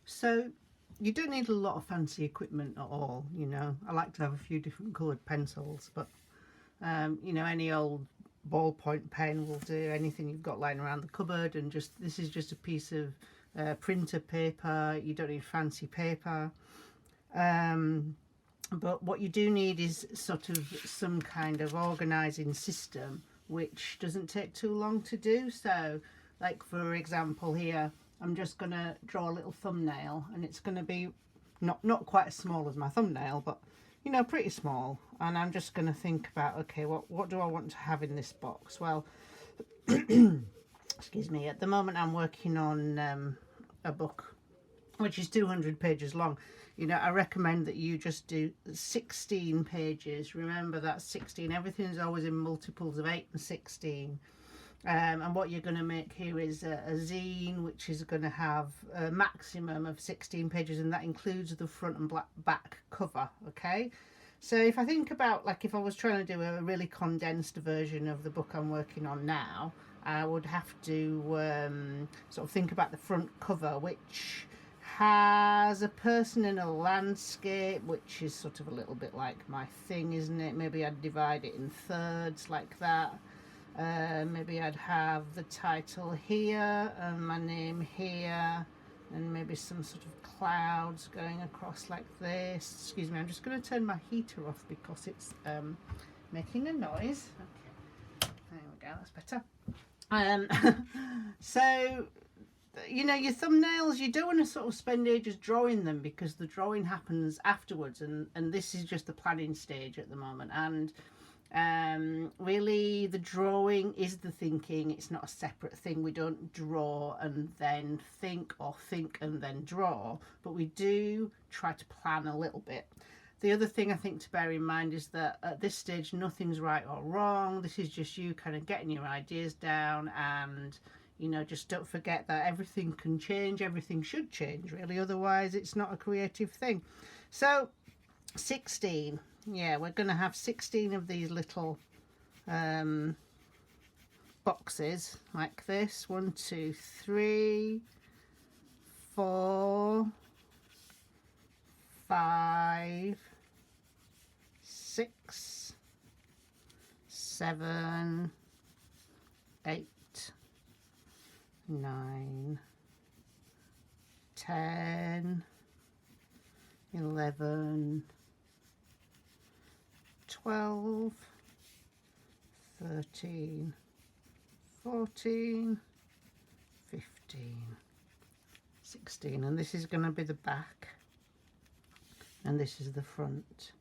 So you don't need a lot of fancy equipment at all, you know. I like to have a few different coloured pencils, but you know, any old ballpoint pen will do, anything you've got lying around the cupboard. And just, this is just a piece of printer paper. You don't need fancy paper. But what you do need is sort of some kind of organising system, which doesn't take too long to do. So, like for example here, I'm just going to draw a little thumbnail, and it's going to be not quite as small as my thumbnail, but you know, pretty small. And I'm just going to think about, okay, what do I want to have in this box? Well, excuse me, at the moment I'm working on a book which is 200 pages long. You know, I recommend that you just do 16 pages. Remember that 16, everything's always in multiples of 8 and 16. And what you're going to make here is a zine, which is going to have a maximum of 16 pages, and that includes the front and back cover. Okay, so if I think about, like, if I was trying to do a really condensed version of the book I'm working on now, I would have to sort of think about the front cover, which has a person in a landscape, which is sort of a little bit like my thing, isn't it? Maybe I'd divide it in thirds like that. Maybe I'd have the title here and my name here, and maybe some sort of clouds going across like this. Excuse me, I'm just going to turn my heater off because it's making a noise. Okay, there we go, that's better. So, you know, your thumbnails, you don't want to sort of spend ages drawing them, because the drawing happens afterwards, and this is just the planning stage at the moment. And really the drawing is the thinking. It's not a separate thing. We don't draw and then think, or think and then draw, but we do try to plan a little bit. The other thing I think to bear in mind is that at this stage nothing's right or wrong. This is just you kind of getting your ideas down, and you know, just don't forget that everything can change. Everything should change, really, otherwise it's not a creative thing. So 16, yeah, we're going to have 16 of these little boxes like this. 1, 2, 3, 4, 5, 6, 7, 8, 9, 10, 11, 12, 13, 14, 15, 16, and this is going to be the back, and this is the front.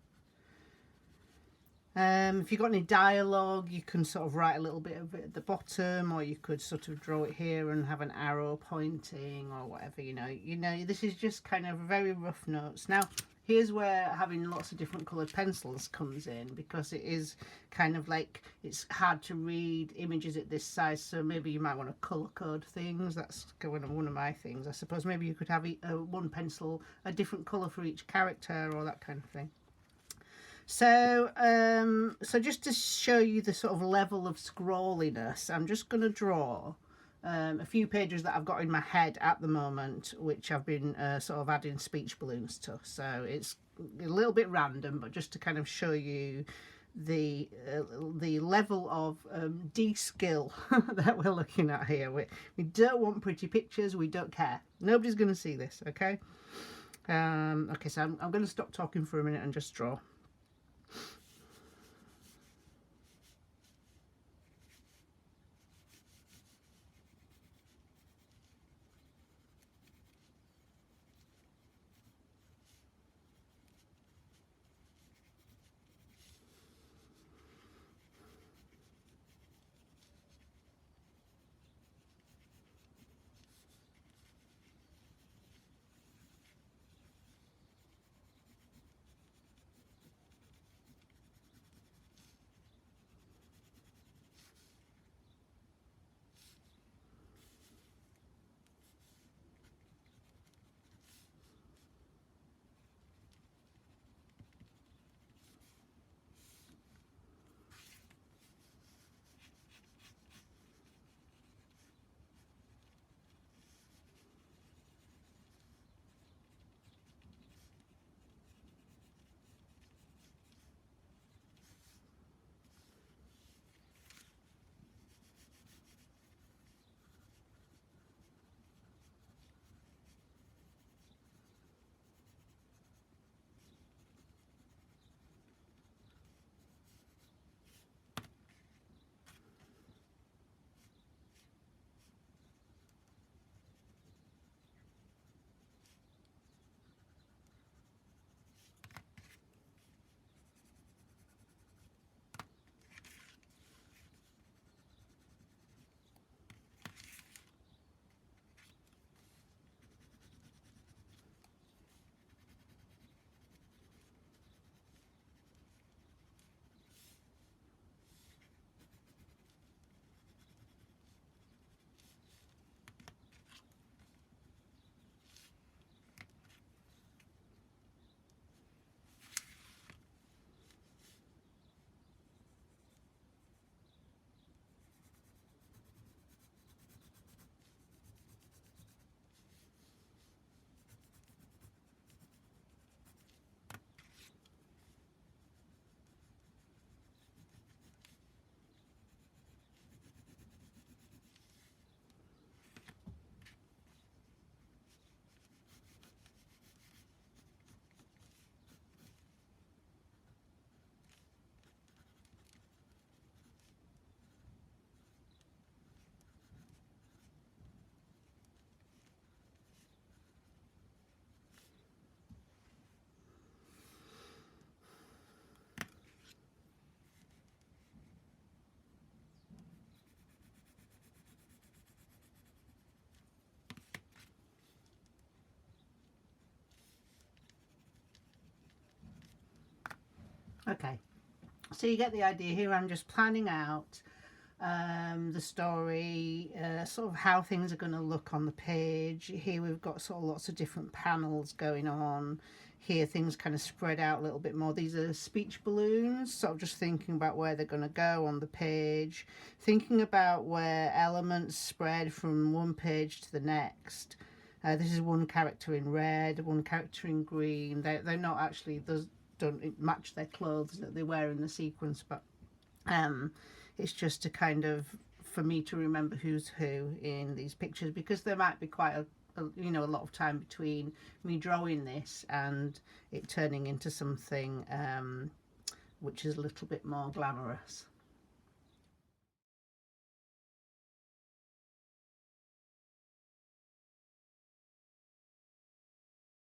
If you've got any dialogue, you can sort of write a little bit of it at the bottom, or you could sort of draw it here and have an arrow pointing or whatever. You know, this is just kind of very rough notes. Now, here's where having lots of different coloured pencils comes in, because it is kind of like, it's hard to read images at this size, so maybe you might want to colour code things. That's one of my things. I suppose maybe you could have one pencil a different colour for each character, or that kind of thing. So so just to show you the sort of level of scrolliness, I'm just going to draw a few pages that I've got in my head at the moment, which I've been sort of adding speech balloons to. So it's a little bit random, but just to kind of show you the level of de-skill that we're looking at here. We don't want pretty pictures. We don't care. Nobody's going to see this, okay? Okay, so I'm going to stop talking for a minute and just draw. Okay, so you get the idea here. I'm just planning out the story, sort of how things are going to look on the page. Here we've got sort of lots of different panels going on. Here things kind of spread out a little bit more. These are speech balloons, sort of just thinking about where they're going to go on the page, thinking about where elements spread from one page to the next. This is one character in red, one character in green. They're not actually, don't match their clothes that they wear in the sequence, but it's just to kind of, for me to remember who's who in these pictures, because there might be quite a lot of time between me drawing this and it turning into something which is a little bit more glamorous.